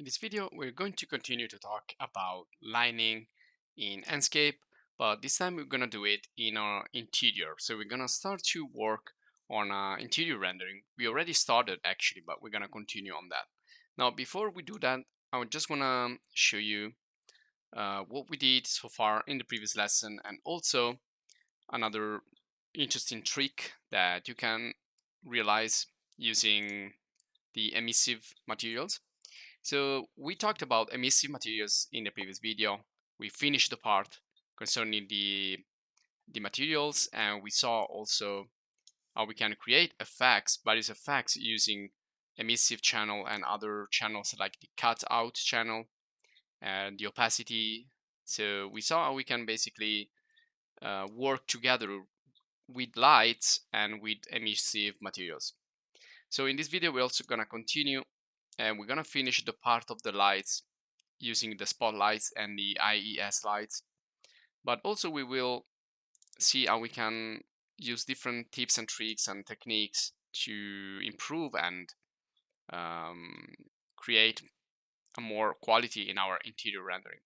In this video, we're going to continue to talk about lighting in ENSCAPE, but this time we're going to do it in our interior. So we're going to start to work on interior rendering. We already started actually, but we're going to continue on that. Now, before we do that, I just want to show you what we did so far in the previous lesson, and also another interesting trick that you can realize using the emissive materials. So we talked about emissive materials in the previous video. We finished the part concerning the materials, and we saw also how we can create effects, various effects using emissive channel and other channels like the cutout channel and the opacity. So we saw how we can basically work together with lights and with emissive materials. So in this video, we're also gonna continue and we're gonna finish the part of the lights using the spotlights and the IES lights. But also we will see how we can use different tips and tricks and techniques to improve and create a more quality in our interior rendering.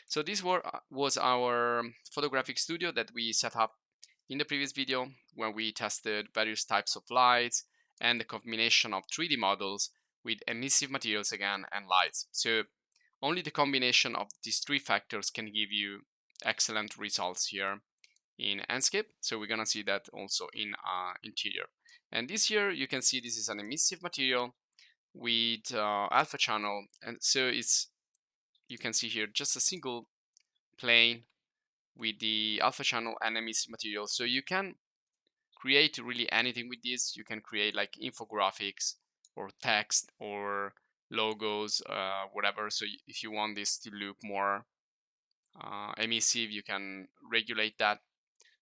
So this was our photographic studio that we set up in the previous video when we tested various types of lights and the combination of 3D models with emissive materials again and lights. So only the combination of these three factors can give you excellent results here in ENSCAPE. So we're gonna see that also in interior. And this here you can see this is an emissive material with alpha channel, and so you can see here just a single plane with the alpha channel and emissive material. So you can create really anything with this. You can create like infographics or text or logos, whatever. So if you want this to look more emissive, you can regulate that.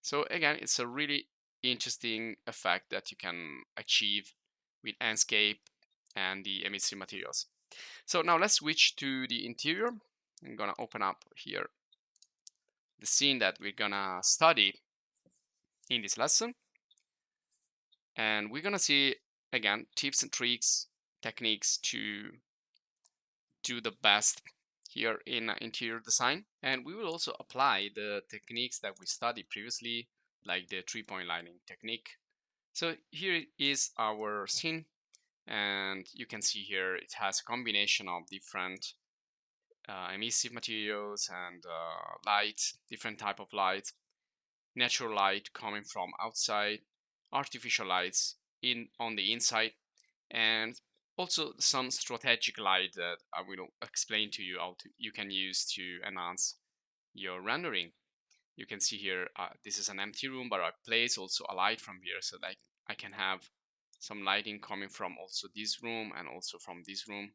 So again, it's a really interesting effect that you can achieve with ENSCAPE and the emissive materials. So now let's switch to the interior. I'm gonna open up here the scene that we're gonna study in this lesson. And we're gonna see again tips and tricks, techniques to do the best here in interior design. And we will also apply the techniques that we studied previously, like the 3-point lighting technique. So here is our scene, and you can see here it has a combination of different emissive materials and light, different type of light, natural light coming from outside, artificial lights on the inside, and also some strategic light that I will explain to you how you can use to enhance your rendering. You can see here this is an empty room, but I place also a light from here so that I can have some lighting coming from also this room and also from this room.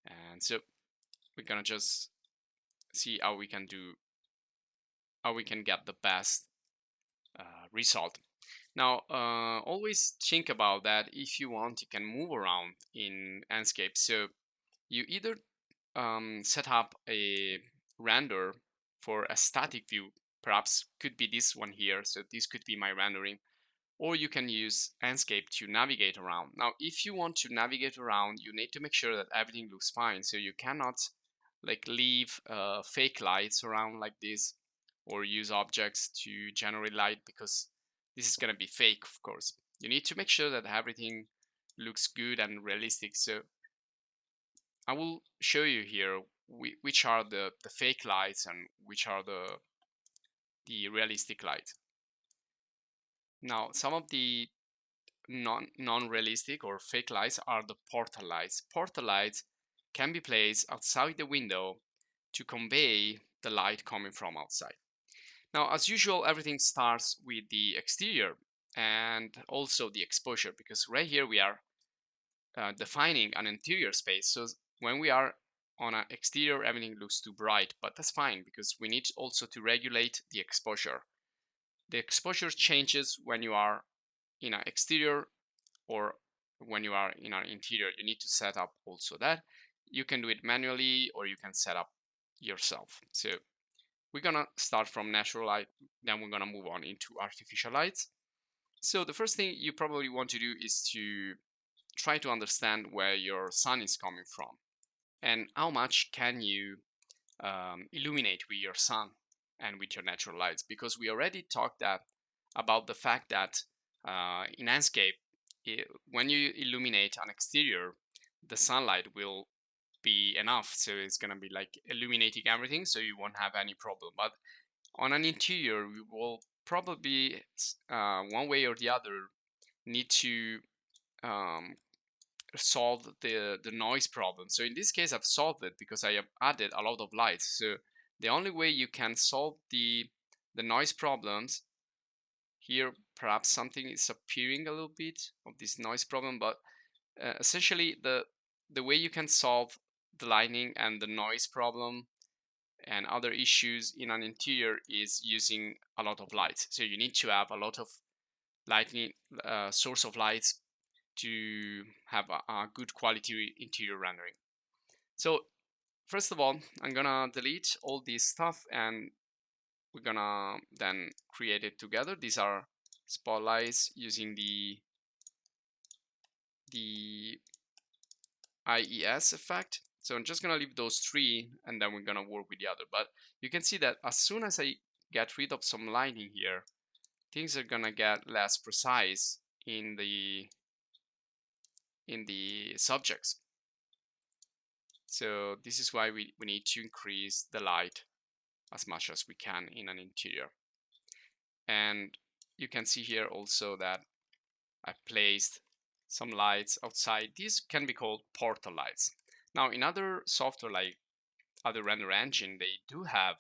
And so we're gonna just see how we can get the best result. Now, always think about that. If you want, you can move around in ENSCAPE. So you either set up a render for a static view, perhaps could be this one here. So this could be my rendering, or you can use ENSCAPE to navigate around. Now, if you want to navigate around, you need to make sure that everything looks fine. So you cannot like leave fake lights around like this, or use objects to generate light, because this is going to be fake, of course. You need to make sure that everything looks good and realistic. So I will show you here which are the fake lights and which are the realistic lights. Now, some of the non-realistic or fake lights are the portal lights. Portal lights can be placed outside the window to convey the light coming from outside. Now, as usual, everything starts with the exterior and also the exposure, because right here we are defining an interior space. So when we are on an exterior, everything looks too bright, but that's fine because we need also to regulate the exposure. The exposure changes when you are in an exterior or when you are in an interior. You need to set up also that. You can do it manually or you can set up yourself. So we're gonna start from natural light, then we're gonna move on into artificial lights. So the first thing you probably want to do is to try to understand where your sun is coming from. and how much can you illuminate with your sun and with your natural lights, because we already talked about the fact that in ENSCAPE, when you illuminate an exterior, the sunlight will be enough, so it's gonna be like illuminating everything, so you won't have any problem. But on an interior, we will probably one way or the other need to um, solve the noise problem. So in this case, I've solved it because I have added a lot of lights. So the only way you can solve the noise problems here, perhaps something is appearing a little bit of this noise problem, but essentially the way you can solve the lighting and the noise problem and other issues in an interior is using a lot of lights. So you need to have a lot of lighting source of lights to have a good quality interior rendering. So first of all, I'm gonna delete all this stuff and we're gonna then create it together. These are spotlights using the IES effect. So I'm just gonna leave those three and then we're gonna work with the other. But you can see that as soon as I get rid of some lighting here, things are gonna get less precise in the subjects. So this is why we need to increase the light as much as we can in an interior. And you can see here also that I placed some lights outside. These can be called portal lights. Now in other software like other render engine, they do have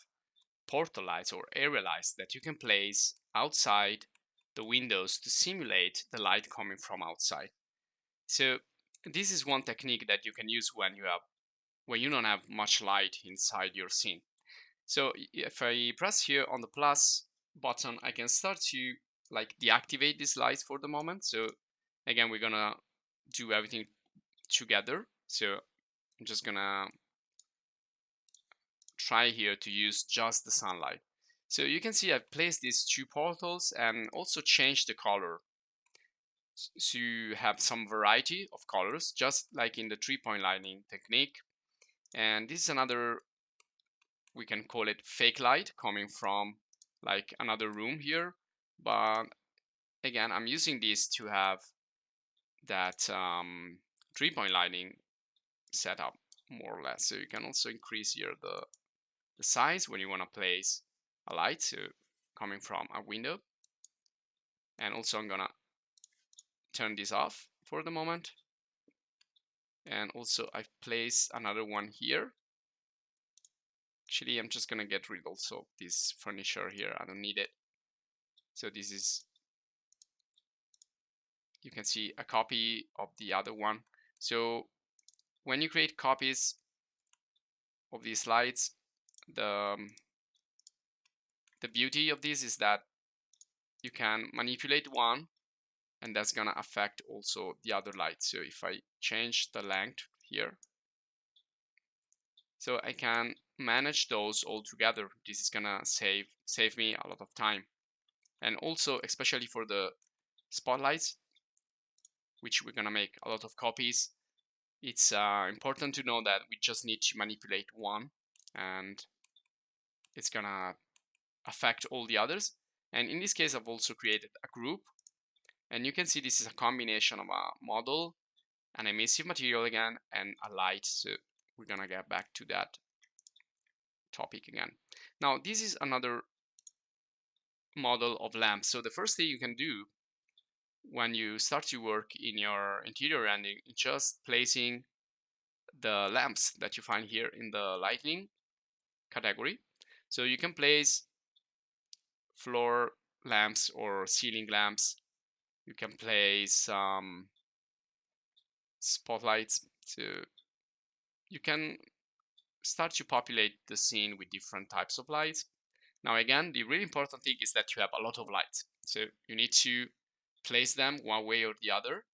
portal lights or area lights that you can place outside the windows to simulate the light coming from outside. So this is one technique that you can use when you don't have much light inside your scene. So if I press here on the plus button, I can start to like deactivate these lights for the moment. So again, we're gonna do everything together. So I'm just gonna try here to use just the sunlight. So you can see I've placed these two portals and also changed the color to have some variety of colors, just like in the 3-point lighting technique. And this is another, we can call it fake light coming from like another room here. But again, I'm using this to have that 3-point lighting set up more or less. So you can also increase here the size when you want to place a light, so coming from a window. And also I'm gonna turn this off for the moment. And also I've placed another one here. Actually, I'm just gonna get rid also of this furniture here. I don't need it. So this is, you can see a copy of the other one. So when you create copies of these slides, the beauty of this is that you can manipulate one and that's gonna affect also the other light. So if I change the length here, so I can manage those all together. This is gonna save me a lot of time. And also, especially for the spotlights, which we're gonna make a lot of copies, it's important to know that we just need to manipulate one and it's gonna affect all the others. And in this case, I've also created a group, and you can see this is a combination of a model, an emissive material again, and a light. So we're gonna get back to that topic again. Now this is another model of lamps. So the first thing you can do when you start to work in your interior rendering is just placing the lamps that you find here in the lighting category. So you can place floor lamps or ceiling lamps. You can place spotlights. So you can start to populate the scene with different types of lights. Now again, the really important thing is that you have a lot of lights. So you need to place them one way or the other